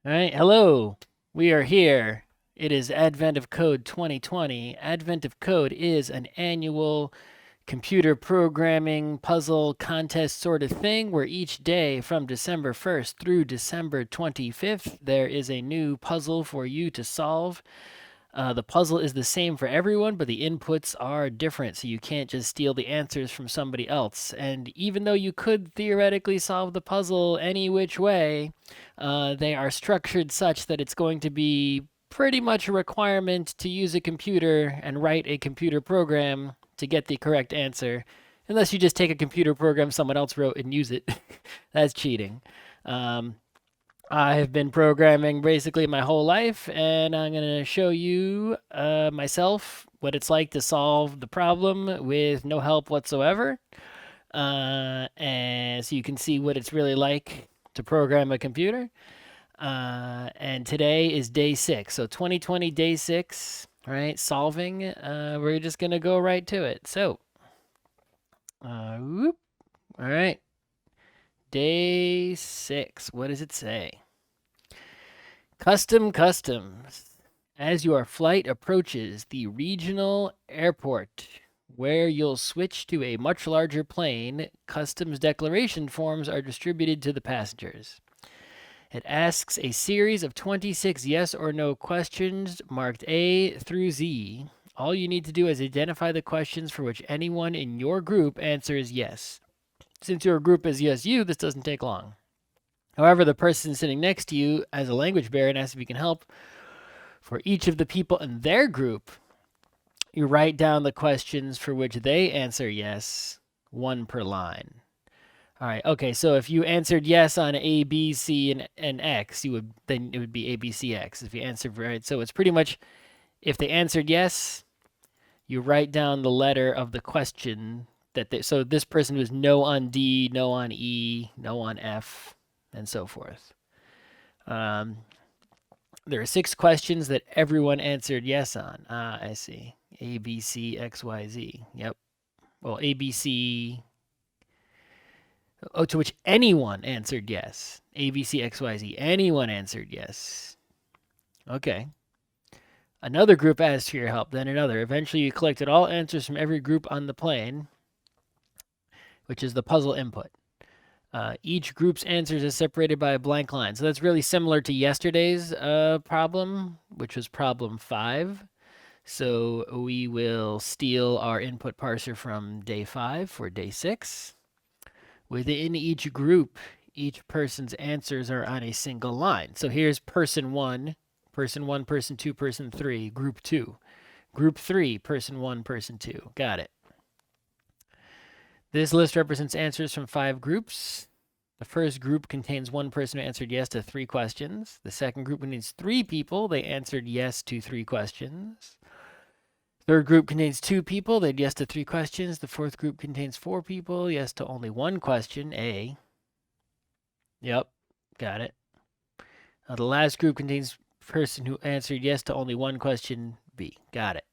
All right, hello. We are here. It is Advent of Code 2020. Advent of Code is an annual computer programming puzzle contest sort of thing where each day from December 1st through December 25th, there is a new puzzle for you to solve. The puzzle is the same for everyone, but the inputs are different, so you can't just steal the answers from somebody else. And even though you could theoretically solve the puzzle any which way, they are structured such that it's going to be pretty much a requirement to use a computer and write a computer program to get the correct answer, unless you just take a computer program someone else wrote and use it. That's cheating. Um, I have been programming basically my whole life, and I'm going to show you myself what it's like to solve the problem with no help whatsoever. And so you can see what it's really like to program a computer. And today is day 6. So 2020, day 6, right? Solving. We're just going to go right to it. So, whoop. All right. Day 6. What does it say? Customs. As your flight approaches the regional airport, where you'll switch to a much larger plane, customs declaration forms are distributed to the passengers. It asks a series of 26 yes or no questions marked A through Z. All you need to do is identify the questions for which anyone in your group answers yes. Since your group is yes you, this doesn't take long. However, the person sitting next to you has a language barrier and asks if you can help. For each of the people in their group, you write down the questions for which they answer yes, one per line. All right. Okay. So if you answered yes on A, B, C, and X, then it would be A, B, C, X. If you answered right, so it's pretty much if they answered yes, you write down the letter of the question that they. So this person was no on D, no on E, no on F, and so forth. There are 6 questions that everyone answered yes on. I see. A, B, C, X, Y, Z. Yep. Well, A, B, C. Oh, to which anyone answered yes. A, B, C, X, Y, Z. Anyone answered yes. Okay. Another group asked for your help, then another. Eventually, you collected all answers from every group on the plane, which is the puzzle input. Each group's answers is separated by a blank line. So that's really similar to yesterday's problem, which was problem 5. So we will steal our input parser from day 5 for day 6. Within each group, each person's answers are on a single line. So here's person 1, person 1, person 2, person 3, group 2. Group 3, person 1, person 2. Got it. This list represents answers from 5 groups. The first group contains 1 person who answered yes to 3 questions. The second group contains 3 people. They answered yes to 3 questions. Third group contains 2 people. They had yes to 3 questions. The fourth group contains 4 people. Yes to only 1 question. A. Yep. Got it. The last group contains person who answered yes to only 1 question. B. Got it.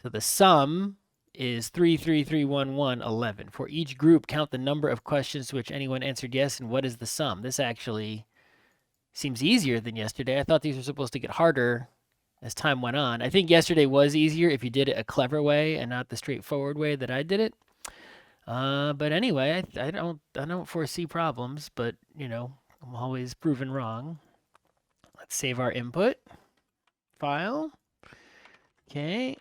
So the sum is 3, 3, 3, 1, 1, 11. For each group, count the number of questions to which anyone answered yes, and what is the sum? This actually seems easier than yesterday. I thought these were supposed to get harder as time went on. I think yesterday was easier if you did it a clever way and not the straightforward way that I did it. But anyway, I don't foresee problems, but I'm always proven wrong. Let's save our input file. Okay.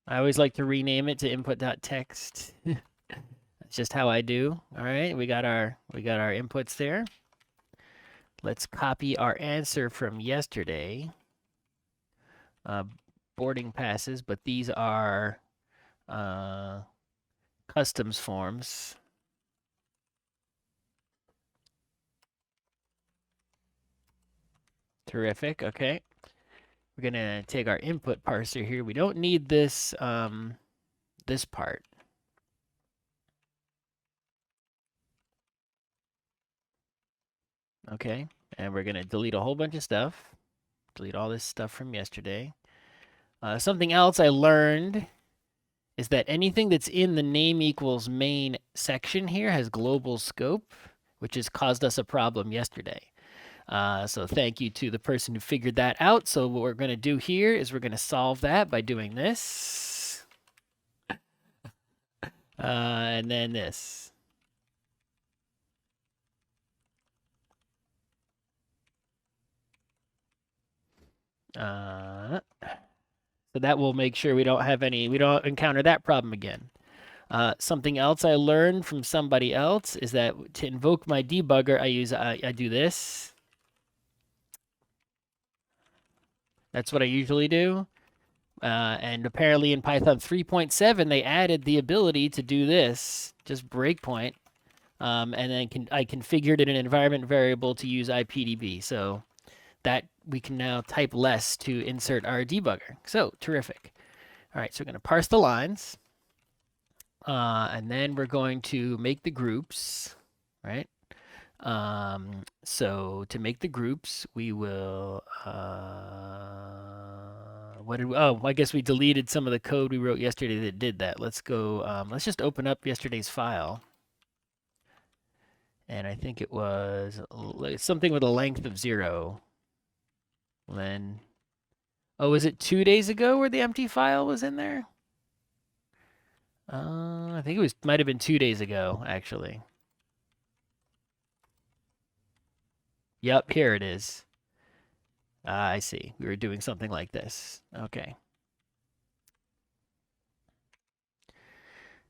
I always like to rename it to input.txt. That's just how I do. All right, we got our inputs there. Let's copy our answer from yesterday. Boarding passes, but these are customs forms. Terrific. Okay. We're gonna take our input parser here. We don't need this this part. Okay, and we're gonna delete a whole bunch of stuff. Delete all this stuff from yesterday. Something else I learned is that anything that's in the name equals main section here has global scope, which has caused us a problem yesterday. So thank you to the person who figured that out. So what we're going to do here is we're going to solve that by doing this. And then this. So that will make sure we don't encounter that problem again. Something else I learned from somebody else is that to invoke my debugger, I do this. That's what I usually do. And apparently in Python 3.7, they added the ability to do this, just breakpoint. And then I configured it in an environment variable to use IPDB. So that we can now type less to insert our debugger. So terrific. All right, so we're going to parse the lines. And then we're going to make the groups, right? So to make the groups, we will, I guess we deleted some of the code we wrote yesterday that did that. Let's go, let's just open up yesterday's file. And I think it was something with a length of 0. Then, oh, was it 2 days ago where the empty file was in there? I think it might have been 2 days ago, actually. Yep, here it is. I see. We were doing something like this. Okay.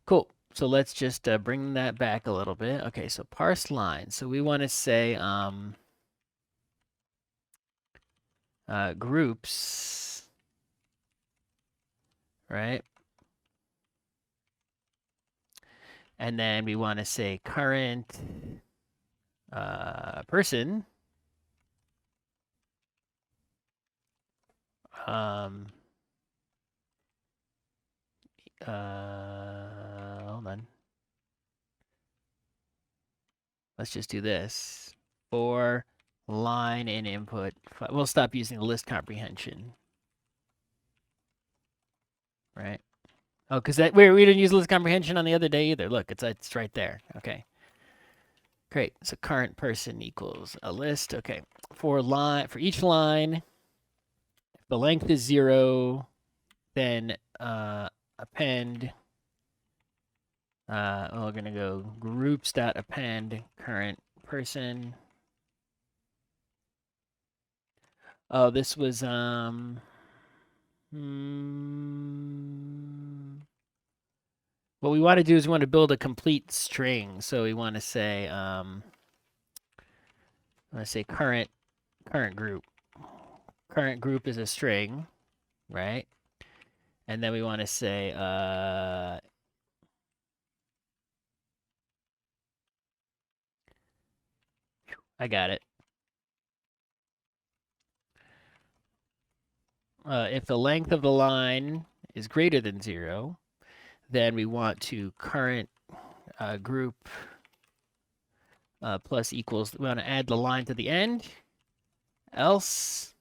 Cool. So let's just bring that back a little bit. Okay, so parse line. So we want to say groups, right? And then we want to say current person. Hold on. Let's just do this. For line and input. We'll stop using the list comprehension. Right? Oh, because we didn't use list comprehension on the other day either. Look, it's right there. Okay. Great. So current person equals a list. Okay. For each line, if the length is 0, then append. We're gonna go groups.append current person. Oh, this was what we want to do is we want to build a complete string. So we want to say current group. Current group is a string, right? And then we want to say I got it. If the length of the line is greater than 0, then we want to current group plus equals. We want to add the line to the end. Else,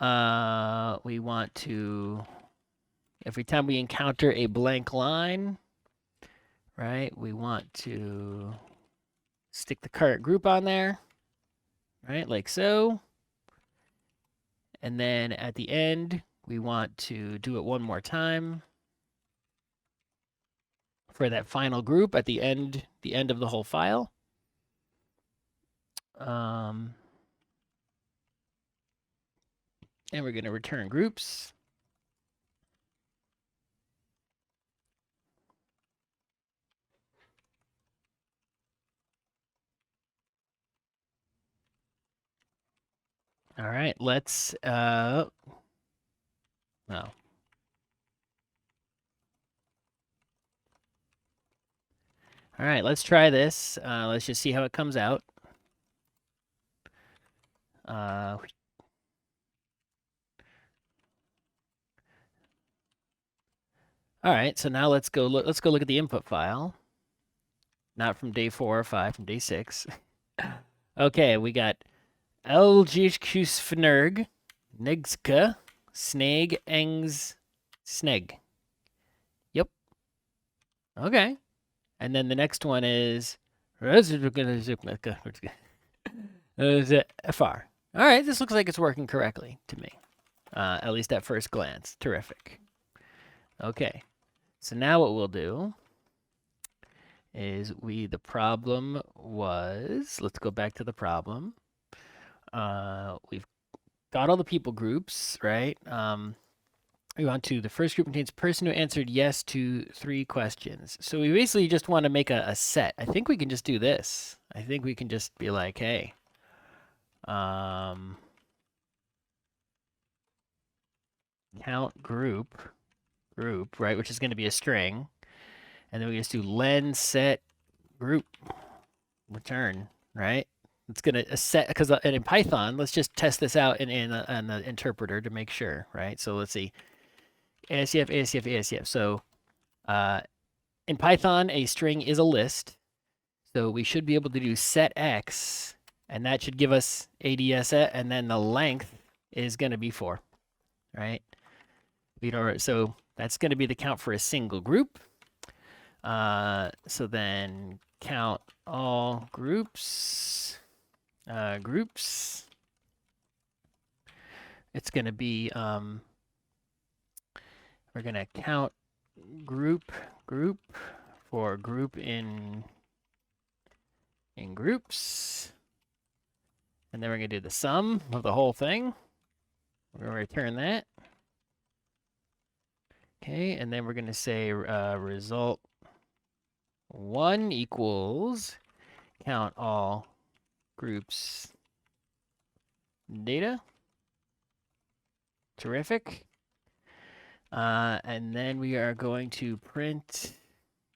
we want to, every time we encounter a blank line, right, we want to stick the current group on there, right, like so. And then at the end, we want to do it one more time for that final group at the end of the whole file. And we're going to return groups. All right, let's no. All right, let's try this. Let's just see how it comes out. All right, so now let's go look at the input file. Not from day 4 or 5, from day 6. Okay, we got Elgikusfnerg, Negska, Sneg, Engs, Sneg. Okay. And then the next one is FR. All right, this looks like it's working correctly to me, at least at first glance. Terrific. Okay, so now what we'll do is the problem was, let's go back to the problem. We've got all the people groups, right? We want to, the first group contains person who answered yes to 3 questions. So we basically just want to make a set. I think we can just do this. I think we can just be like, hey, count group, right, which is going to be a string. And then we just do len set group return, right? It's going to set, because in Python, let's just test this out in the interpreter to make sure, right? So let's see. ASCF, ASCF, ASCF. So in Python, a string is a list. So we should be able to do set x, and that should give us ADS, and then the length is going to be 4, right? So that's going to be the count for a single group. So then count all groups. It's going to be, we're going to count group for group in groups. And then we're going to do the sum of the whole thing. We're going to return that. Okay, and then we're going to say result 1 equals count all groups data. Terrific. And then we are going to print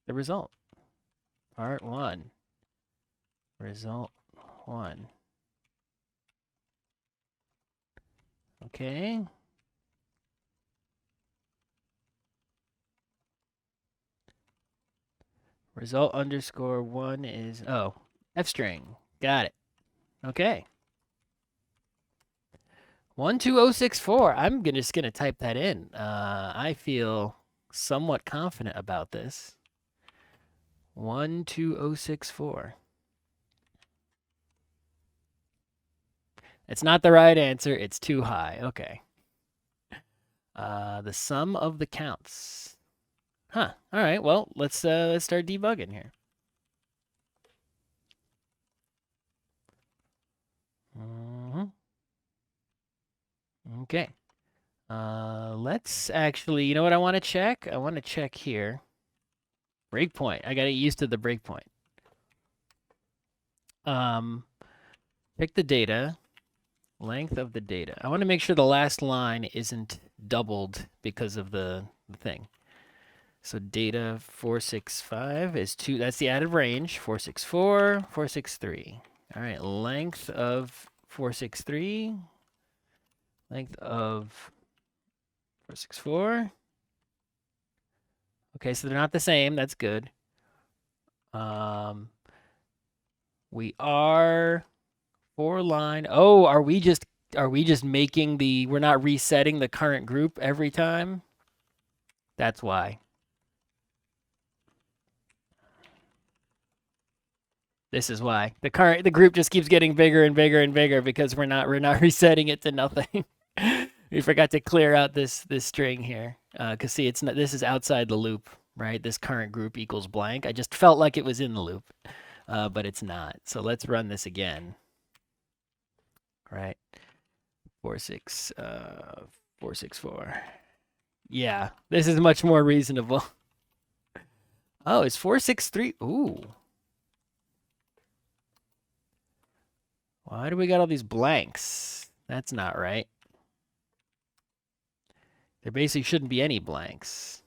the result. Part 1. Result 1. Okay. Result underscore 1 is, F string. Got it. Okay. 12064. I'm just gonna type that in. I feel somewhat confident about this. 12064. It's not the right answer. It's too high. Okay. The sum of the counts. Huh. All right. Well, let's start debugging here. Okay. Let's actually, you know what I want to check? I want to check here. Breakpoint. I got to get used to the breakpoint. Pick the data. Length of the data. I want to make sure the last line isn't doubled because of the thing. So data 465 is 2. That's the added range. 464, 463. All right. Length of 463. Length of 464. Okay, so they're not the same. That's good. We are 4 line. Oh, are we just making we're not resetting the current group every time? That's why. This is why. The group just keeps getting bigger and bigger and bigger because we're not resetting it to nothing. We forgot to clear out this string here. Cause see, this is outside the loop, right? This current group equals blank. I just felt like it was in the loop, but it's not. So let's run this again. Right. 464. Yeah, this is much more reasonable. Oh, it's 463. Ooh. Why do we got all these blanks? That's not right. There basically shouldn't be any blanks.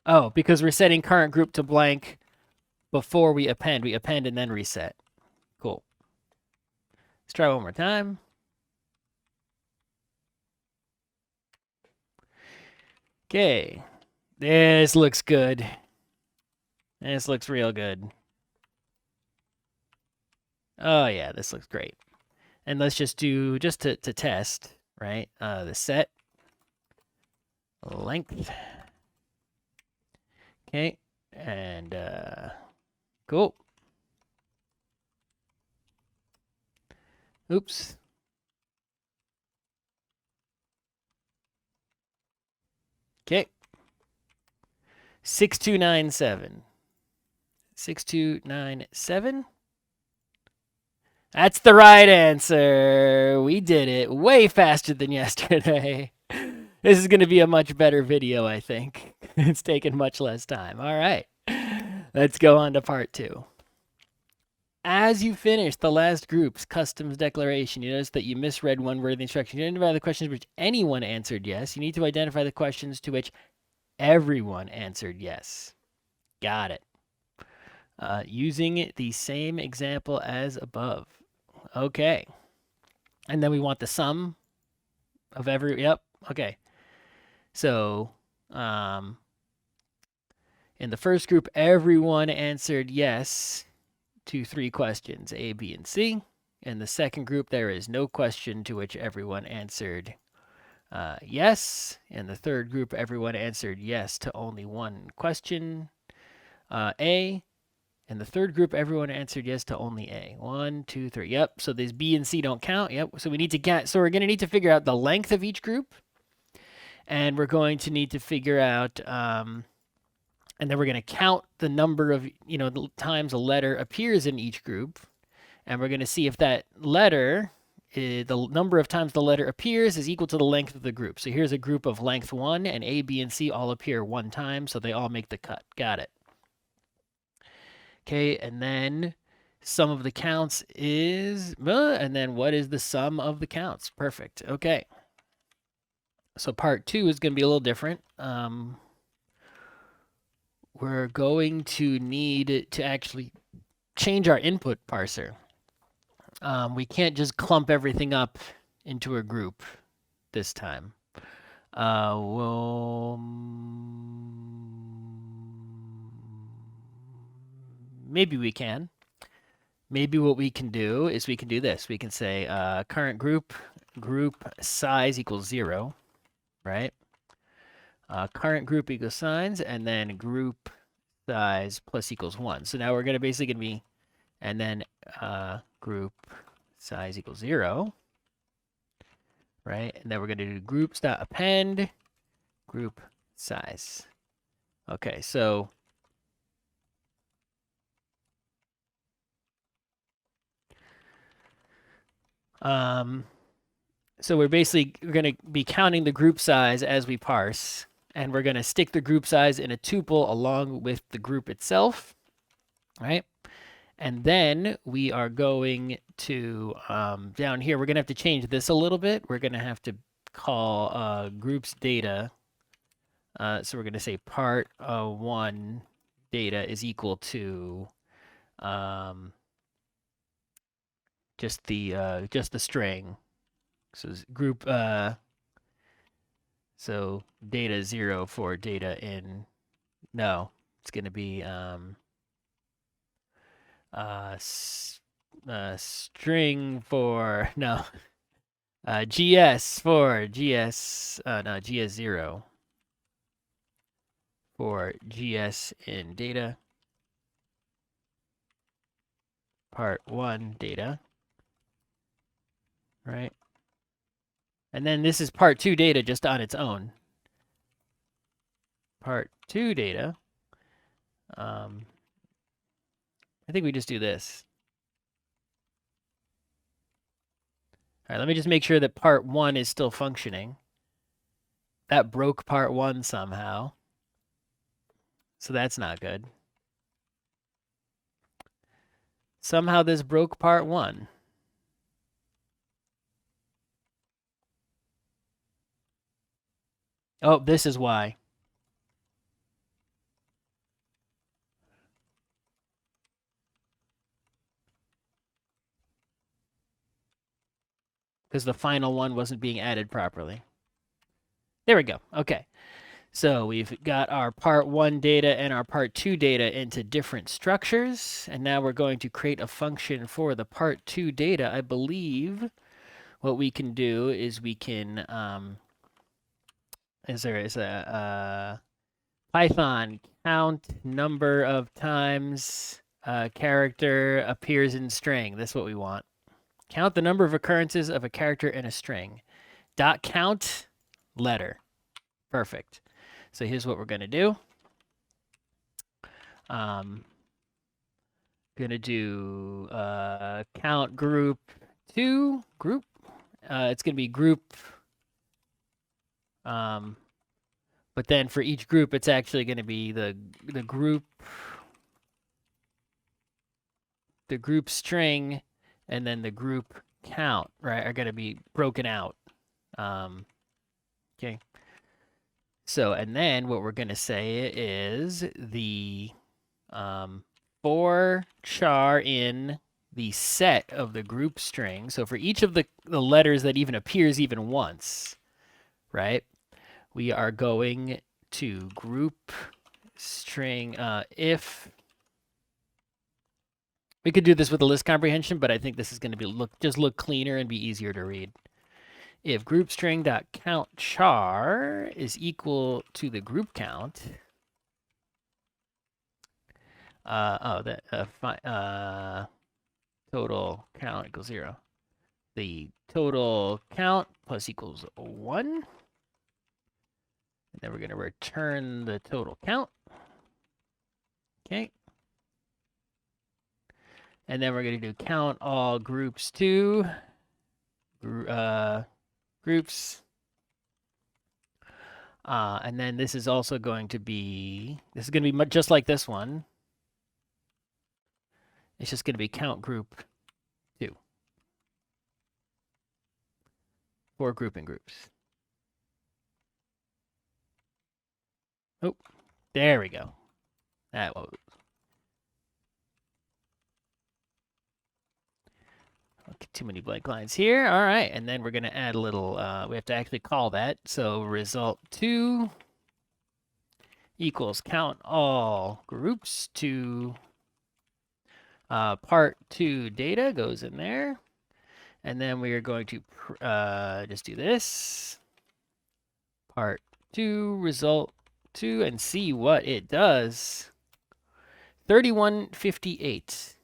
Oh, because we're setting current group to blank before we append. We append and then reset. Cool. Let's try one more time. Okay. This looks good. This looks real good. Oh, yeah, this looks great. And let's just do, just to test, right? The set length. Okay, and cool. Oops. Okay. 6297. 6297. That's the right answer. We did it way faster than yesterday. This is going to be a much better video, I think. It's taken much less time. All right. Let's go on to part 2. As you finish the last group's customs declaration, you notice that you misread one word of the instruction. You identify the questions which anyone answered yes. You need to identify the questions to which everyone answered yes. Got it. Using the same example as above. Okay. And then we want the sum of every, yep, okay. So, in the first group, everyone answered yes to 3 questions, A, B, and C. In the second group, there is no question to which everyone answered yes. In the third group, everyone answered yes to only 1 question, A. In the third group, everyone answered yes to only A. 1, 2, 3. Yep. So these B and C don't count. Yep. So we need to get. So we're going to need to figure out the length of each group, and we're going to need to figure out, and then we're going to count the number of times a letter appears in each group, and we're going to see if that letter, the number of times the letter appears, is equal to the length of the group. So here's a group of length 1, and A, B, and C all appear 1 time, so they all make the cut. Got it. Okay, and then sum of the counts is, and then what is the sum of the counts? Perfect. Okay. So part 2 is going to be a little different. We're going to need to actually change our input parser. We can't just clump everything up into a group this time. Maybe we can. Maybe what we can do is we can do this. We can say current group size equals 0, right? Current group equals signs, and then group size plus equals 1. So now we're going to basically be, and then group size equals 0, right? And then we're going to do groups.append group size. Okay, so so we're going to be counting the group size as we parse, and we're going to stick the group size in a tuple along with the group itself, right? And then we are going to, down here, we're going to have to change this a little bit. We're going to have to call groups data. So we're going to say part 1 data is equal to just the string. So group, so data 0 for data in, no, it's going to be string for, no, GS for GS, no, GS0 for GS in data, part 1 data, right? And then this is part 2 data just on its own. Part 2 data. I think we just do this. All right, let me just make sure that part 1 is still functioning. That broke part 1 somehow. So that's not good. Somehow this broke part 1. Oh, this is why. Because the final one wasn't being added properly. There we go. Okay. So we've got our part 1 data and our part 2 data into different structures. And now we're going to create a function for the part 2 data. I believe what we can do is we can is a Python count number of times a character appears in string. That's what we want. Count the number of occurrences of a character in a string. Dot count letter. Perfect. So here's what we're gonna do. Gonna do count group 2 group. It's gonna be group. But then for each group, it's actually gonna be the group string, and then the group count, right, are gonna be broken out. Okay. So, and then what we're gonna say is the for char in the set of the group string. So for each of the letters that even appears even once, right, we are going to group string if. We could do this with a list comprehension, but I think this is going to be look cleaner and be easier to read. If group string dot count char is equal to the group count, total count equals 0. The total count plus equals 1. And then we're going to return the total count. Okay. And then we're going to do count all groups to groups. And then this is also going to be, this is going to be just like this one. It's just going to be count group 2 for grouping groups. Oh, there we go. That was. Okay, too many blank lines here. All right, and then we're going to add a little, we have to actually call that. So result 2 equals count all groups to part 2 data goes in there. And then we are going to just do this. Part 2 result 2 and see what it does. 3158.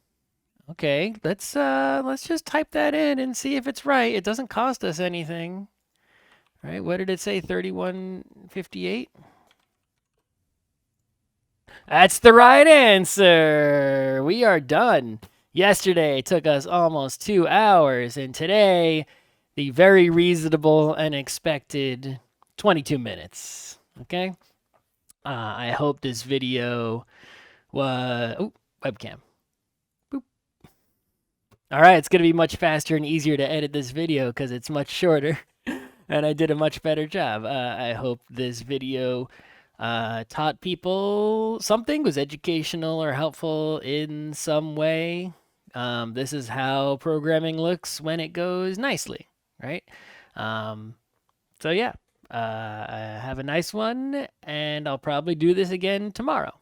Okay, let's just type that in and see if it's right. It doesn't cost us anything. Right? What did it say? 3158? That's the right answer. We are done. Yesterday took us almost 2 hours, and today the very reasonable and expected 22 minutes. Okay? I hope this video was... Oh, webcam. Boop. All right, it's going to be much faster and easier to edit this video because it's much shorter, and I did a much better job. I hope this video taught people something, was educational or helpful in some way. This is how programming looks when it goes nicely, right? So yeah, have a nice one, and I'll probably do this again tomorrow.